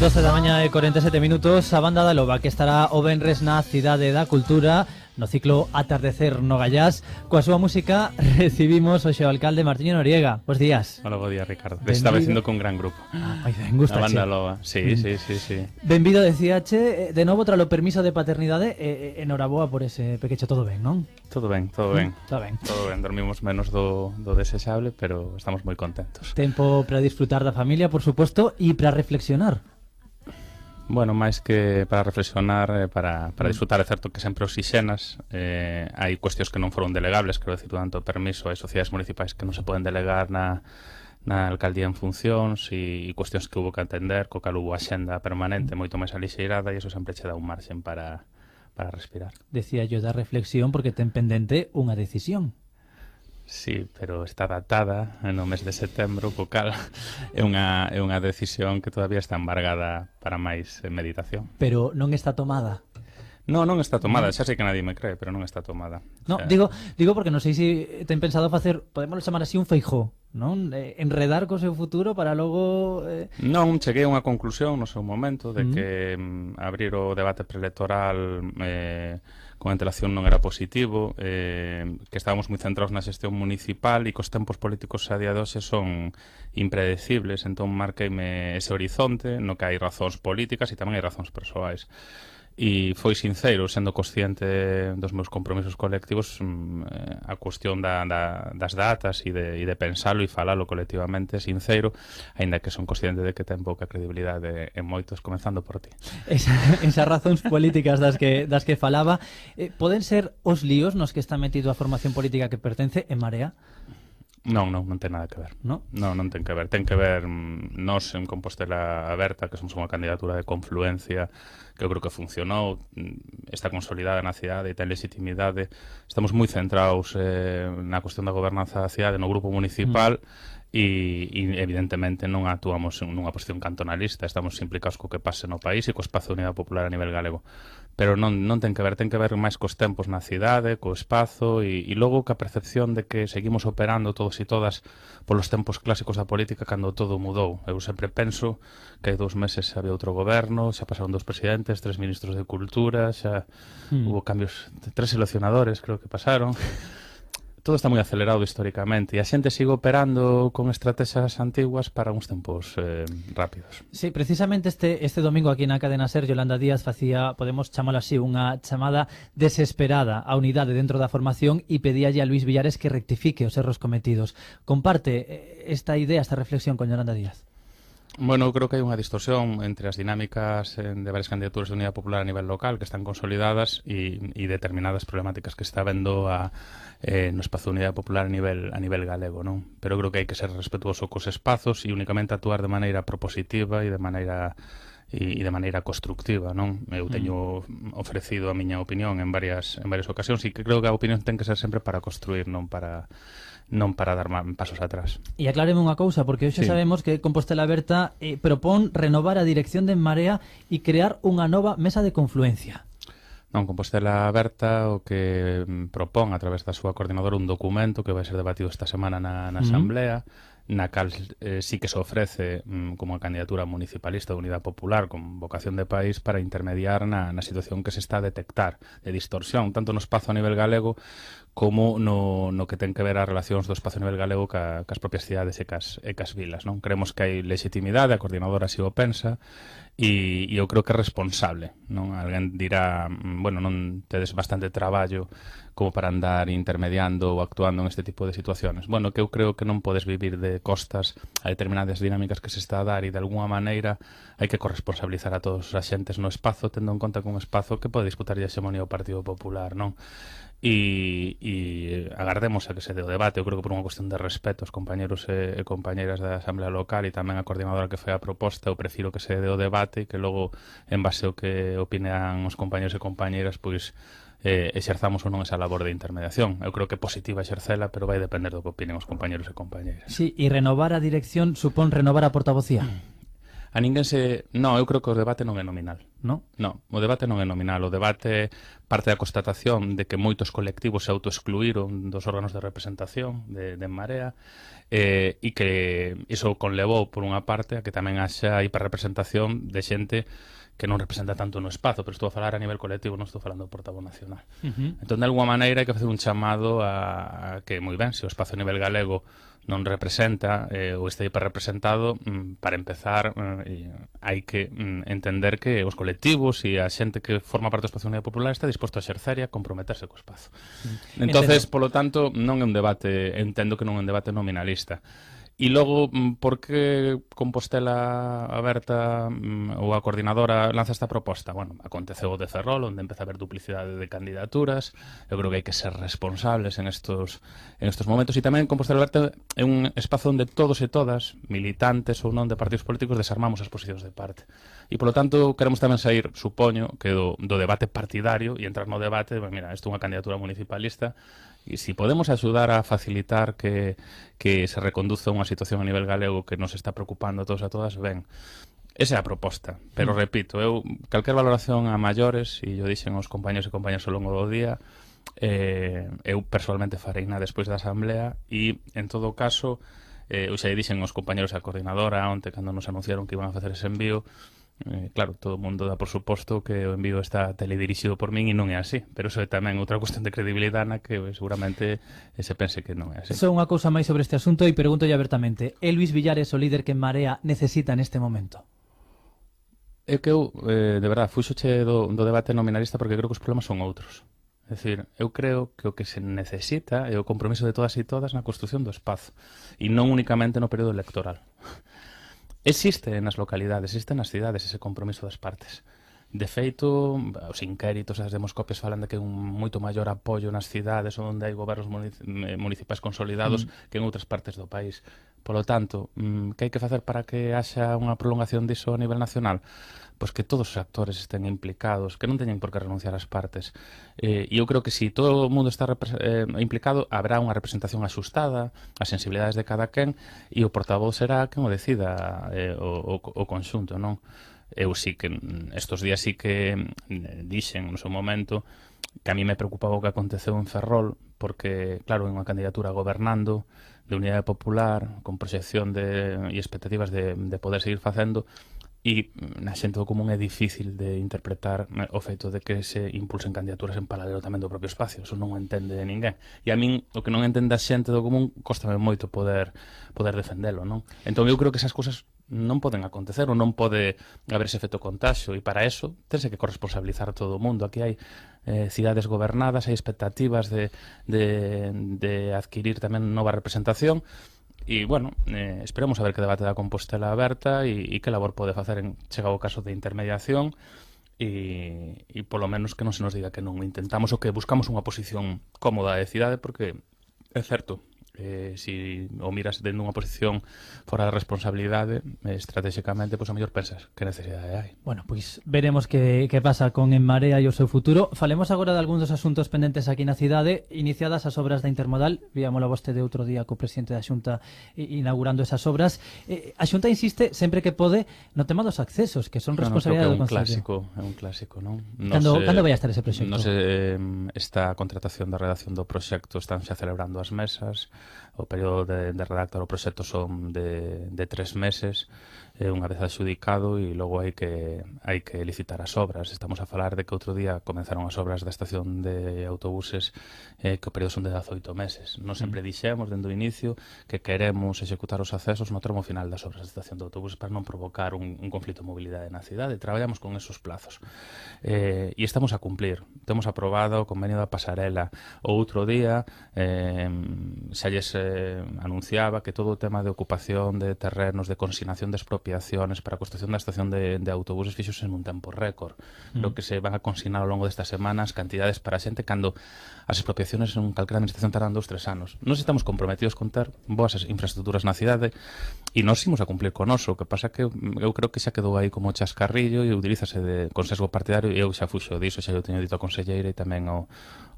12 da mañá e 47 minutos. A banda da Loba que estará o venres na Cidade da Cultura no ciclo Atardecer no Gallás. Coa súa música recibimos hoxe o alcalde Martiño Noriega. Bos días. Hola, bo día, Ricardo. Está vecindo con un gran grupo. Ai, ben, gustache. A banda Loba, sí. Benvido, decíache, de novo tralo permiso de paternidade e enhoraboa por ese pequecho. Todo ben, non? Todo ben. Todo ben. Todo ben, dormimos menos do desexable, pero estamos moi contentos. Tempo para disfrutar da familia, por suposto, e para reflexionar. Bueno, máis que para reflexionar, para disfrutar, é certo que sempre oxixenas, hai cuestións que non foron delegables, quero decir, tanto permiso, hai sociedades municipais que non se poden delegar na alcaldía en funcións e cuestións que hubo que atender, co cal hubo axenda permanente moito máis alixeirada e iso sempre che dá un marxen para respirar. Decía yo da reflexión porque ten pendente unha decisión. Sí, pero está datada no mes de setembro, co cal é unha decisión que todavía está embargada para máis meditación. Pero non está tomada. Non está tomada, xa sei que nadie me cree, pero non está tomada. No, digo porque non sei se ten pensado facer, podemos chamar así un Feijóo, non? Enredar co seu futuro para logo... Non, cheguei a unha conclusión no seu momento de que abrir o debate preelectoral con antelación non era positivo, que estábamos moi centrados na xestión municipal e que os tempos políticos a día de hoxe son impredecibles, entón marqueime ese horizonte no que hai razóns políticas e tamén hai razóns persoais. E foi sincero, sendo consciente dos meus compromisos colectivos, a cuestión das datas e de pensalo e falalo colectivamente sincero, aínda que son consciente de que ten pouca credibilidade en moitos, comenzando por ti. Esas razóns políticas das que falaba, poden ser os líos nos que está metido a formación política que pertence en Marea? Non ten nada que ver. No? Non ten que ver. Ten que ver nós en Compostela Aberta, que somos unha candidatura de confluencia que eu creo que funcionou, está consolidada na cidade e ten legitimidade. Estamos moi centrados na cuestión da gobernanza da cidade, no grupo municipal, e evidentemente non actuamos nunha posición cantonalista, estamos implicados co que pase no país e co espazo de unidade popular a nivel galego. Pero non ten que ver máis cos tempos na cidade, co espazo e logo ca percepción de que seguimos operando todos e todas polos tempos clásicos da política cando todo mudou. Eu sempre penso que hai 2 meses había outro goberno, xa pasaron 2 presidentes, 3 ministros de Cultura, xa hubo cambios, 3 seleccionadores creo que pasaron. Todo está moi acelerado históricamente e a xente sigue operando con estrategias antiguas para uns tempos rápidos. Sí, precisamente este domingo aquí na cadena SER, Yolanda Díaz facía, podemos chamalo así, unha chamada desesperada á unidade dentro da formación e pedíalle a Luís Villares que rectifique os erros cometidos. Comparte esta idea, esta reflexión con Yolanda Díaz? Bueno, eu creo que hai unha distorsión entre as dinámicas de varias candidaturas de unidade popular a nivel local que están consolidadas e determinadas problemáticas que está vendo no espazo de unidade popular a nivel galego, non? Pero eu creo que hai que ser respetuoso cos espazos e únicamente actuar de maneira propositiva e de maneira constructiva, non? Eu teño ofrecido a miña opinión en varias ocasións e que creo que a opinión ten que ser sempre para construir, non para dar pasos atrás. E acláreme unha cousa, porque hoxe sabemos que Compostela Aberta propón renovar a dirección de En Marea e crear unha nova mesa de confluencia. Non, Compostela Aberta o que propón a través da súa coordinadora un documento que vai ser debatido esta semana na Asamblea, na cal sí que se ofrece como a candidatura municipalista de Unidade Popular con vocación de país para intermediar na situación que se está a detectar de distorsión, tanto no espazo a nivel galego como no que ten que ver as relacións do espazo a nivel galego cas propias cidades e cas vilas, non? Creemos que hai legitimidade, a coordinadora así o pensa, e eu creo que é responsable, non? Alguén dirá, bueno, non tedes bastante traballo como para andar intermediando ou actuando en este tipo de situaciones. Bueno, que eu creo que non podes vivir de costas a determinadas dinámicas que se está a dar e de alguna maneira hai que corresponsabilizar a todos os axentes no espazo, tendo en conta que un espazo que pode disputar a hexemonía o Partido Popular, non? E agardemos a que se dé o debate. Eu creo que por unha cuestión de respeto aos compañeros e compañeiras da Asamblea Local e tamén a coordinadora que foi a proposta, eu prefiro que se dé o debate e que logo, en base ao que opinan os compañeros e compañeiras, pois exerzamos ou non esa labor de intermediación. Eu creo que é positiva exercela, pero vai depender do que opinen os compañeros e compañeiras. Sí, e renovar a dirección supón renovar a portavocía. A ninguén se... Non, eu creo que o debate non é nominal. Non? Non, o debate non é nominal. O debate parte da constatación de que moitos colectivos se autoexcluíron dos órganos de representación de En Marea e que iso conlevou, por unha parte, a que tamén haxa hiperrepresentación de xente que non representa tanto no espazo, pero estou a falar a nivel colectivo, non estou falando do portavoz nacional. Entón, de alguma maneira, hai que facer un chamado a que, moi ben, se o espazo a nivel galego non representa ou está hiperrepresentado, para empezar, hai que entender que os colectivos e a xente que forma parte do espazo da Unidade Popular está disposto a exercer e a comprometerse co espazo. Entonces, polo tanto, non é un debate, entendo que non é un debate nominalista. E logo, por que Compostela Aberta ou a coordinadora lanza esta proposta? Bueno, aconteceu o de Ferrol, onde empeza a haber duplicidade de candidaturas. Eu creo que hai que ser responsables en estos momentos. E tamén Compostela Aberta é un espazo onde todos e todas, militantes ou non de partidos políticos, desarmamos as posicións de parte. E, polo tanto, queremos tamén sair, supoño, que do debate partidario e entrar no debate, mira, isto é unha candidatura municipalista, e se podemos axudar a facilitar que se reconduza unha situación a nivel galego que nos está preocupando a todos e a todas, ben, esa é a proposta. Pero, repito, eu, calquer valoración a maiores, e yo dixen aos compañeros e compañeras ao longo do día, eu personalmente farei na despois da asamblea, e, en todo caso, eu xa dixen aos compañeros a coordinadora onte, cando nos anunciaron que iban a facer ese envío, claro, todo o mundo dá por suposto que o envío está teledirixido por min e non é así, pero iso é tamén outra cuestión de credibilidade na que seguramente se pense que non é así. Só unha cousa máis sobre este asunto e pregúntolle abertamente, é Luís Villares o líder que Marea necesita neste momento? É que eu, de verdade, fuxoche do debate nominalista porque creo que os problemas son outros. É dicir, eu creo que o que se necesita é o compromiso de todas e todas na construción do espazo e non únicamente no período electoral. Existe nas localidades, existe nas cidades ese compromiso das partes. De feito, os inquéritos, as demoscopias falan de que un moito maior apoio nas cidades onde hai gobernos municipais consolidados que en outras partes do país. Polo tanto, que hai que facer para que haxa unha prolongación diso a nivel nacional? Pois que todos os actores estén implicados, que non teñen por que renunciar ás partes. E eu creo que se todo o mundo está implicado, habrá unha representación axustada, as sensibilidades de cada quen, e o portavoz será quen o decida o conxunto, non? Eu sí que, estes días sí que dixen no seu momento que a mí me preocupaba o que aconteceu en Ferrol, porque, claro, é unha candidatura gobernando, de Unidade Popular, con proxección e expectativas de poder seguir facendo, e na xente do común é difícil de interpretar o feito de que se impulsen candidaturas en paralelo tamén do propio espacio, eso non o entende ninguén. E a min, o que non entende a xente do común, cóstame moito poder defendelo, non? Entón eu creo que esas cousas non poden acontecer ou non pode haber ese efecto contagio, e para eso tense que corresponsabilizar a todo o mundo. Aquí hai cidades gobernadas, hai expectativas de adquirir tamén nova representación. E, bueno, esperemos a ver que debate da Compostela Aberta e que labor pode facer en chegado o caso de intermediación e polo menos que non se nos diga que non intentamos ou que buscamos unha posición cómoda de cidade, porque é certo, se o miras dentro dunha posición fora da responsabilidade, estratégicamente, pois a mellor pensas que necesidade hai. Bueno, pois veremos que pasa con En Marea e o seu futuro. Falemos agora de algúns dos asuntos pendentes aquí na cidade. Iniciadas as obras da Intermodal, víamolo vostede outro día co presidente da Xunta inaugurando esas obras. A Xunta insiste sempre que pode no tema dos accesos, que son responsabilidade do Concello. É un clásico, non? Cando vai a estar ese proxecto? Non se esta contratación da redacción do proxecto, están xa celebrando as mesas. O período de redactar o proxecto son de 3 meses, unha vez adxudicado, e logo hai que licitar as obras. Estamos a falar de que outro día comenzaron as obras da estación de autobuses que o período son de 18 meses. Nós sempre dixemos, dende o inicio, que queremos executar os accesos no tramo final das obras da estación de autobuses para non provocar un conflito de mobilidade na cidade. Traballamos con esos plazos. E estamos a cumplir. Temos aprobado o convenio da pasarela. O outro día xa lles anunciaba que todo o tema de ocupación de terrenos, de consignación de expropiaciones para a construcción da estación de autobuses fixose en un tempo récord. Lo que se van a consignar ao longo destas semanas cantidades para a xente cando as expropiaciones en calquera administración tardan 2-3 anos. Nós estamos comprometidos con ter boas infraestructuras na cidade e nós imos a cumplir con oso. O que pasa que eu creo que xa quedou aí como chascarrillo e utilízase de consesgo partidario, e eu xa fuxo diso, xa eu teño dito a conselleira e tamén ao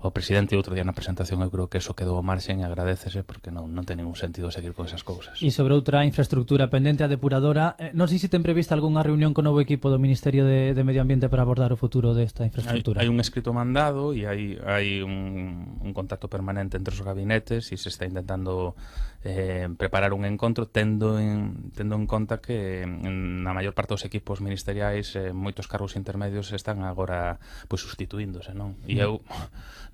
o presidente outro día na presentación. Eu creo que eso quedou ao marxen e agradécese porque non ten ningún sentido seguir con esas cousas. E sobre outra infraestructura pendente, a depuradora, non sei se ten prevista algunha reunión co novo equipo do Ministerio de Medio Ambiente para abordar o futuro desta infraestructura. Hai un escrito mandado e hai un contacto permanente entre os gabinetes e se está intentando preparar un encontro tendo en conta que na maior parte dos equipos ministeriais moitos cargos intermedios están agora pois sustituíndose, non? E eu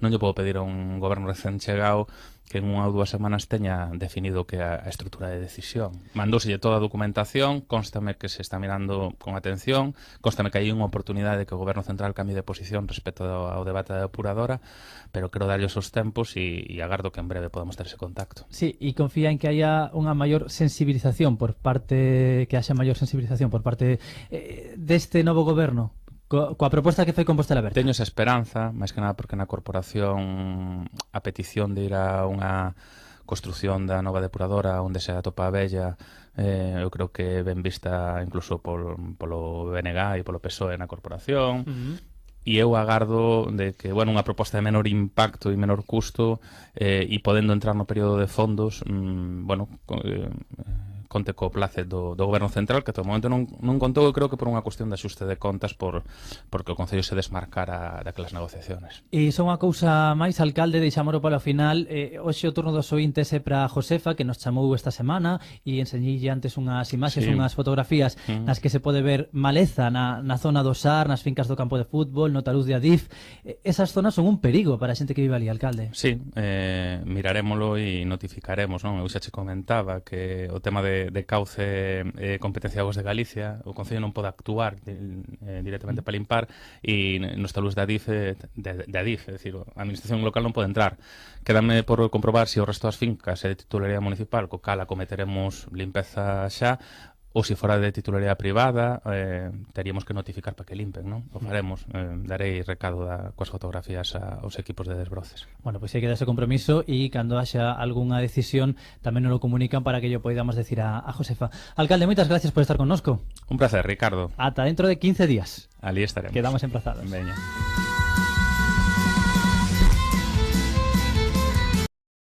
non lle podo pedir a un goberno recén chegado que en 1 ou 2 semanas teña definido que a estrutura de decisión. Mandóselle toda a documentación, constame que se está mirando con atención, constame que hai unha oportunidade de que o goberno central cambie de posición respecto ao debate da depuradora, pero quero darlle os tempos e agardo que en breve podamos ter ese contacto. Sí, e confía en que haya unha maior sensibilización por parte deste novo goberno coa proposta que foi Compostela Aberta. Teño esa esperanza, máis que nada porque na corporación a petición de ir a unha construción da nova depuradora onde se atopa a vella, eu creo que ben vista incluso polo BNG e polo PSOE na corporación. E eu agardo de que, bueno, unha proposta de menor impacto e menor custo e podendo entrar no período de fondos, bueno, conte co place do Goberno Central, que até o momento non contou, eu creo que por unha cuestión de axuste de contas porque o Concello se desmarcara daquelas negociaciones. E só unha cousa máis, alcalde, deixámoslo para o final. Hoxe o turno dos ointes é para Josefa, que nos chamou esta semana e enseñille antes unhas imaxes, unhas fotografías nas que se pode ver maleza na zona do Sar, nas fincas do campo de fútbol, no taluz de Adif. Esas zonas son un perigo para a xente que vive ali, alcalde. Sí, mirarémolo e notificaremos, non? Eu xa che comentaba que o tema de cauce competencia de Aguas de Galicia, o Concello non pode actuar directamente para limpar e nos taludes de Adif, é dicir, a administración local non pode entrar. Quédame por comprobar se o resto das fincas é de titularidade municipal, co cal acometeremos limpeza xa, ou se fora de titularidade privada, teríamos que notificar para que limpen, non? O faremos, darei recado coas fotografías aos equipos de desbroces. Bueno, pois hai que dar ese compromiso e cando haxa algunha decisión tamén nos lo comunican para que yo podamos decir a Josefa. Alcalde, moitas gracias por estar connosco. Un placer, Ricardo. Ata dentro de 15 días. Ali estaremos. Quedamos emplazados. Veña.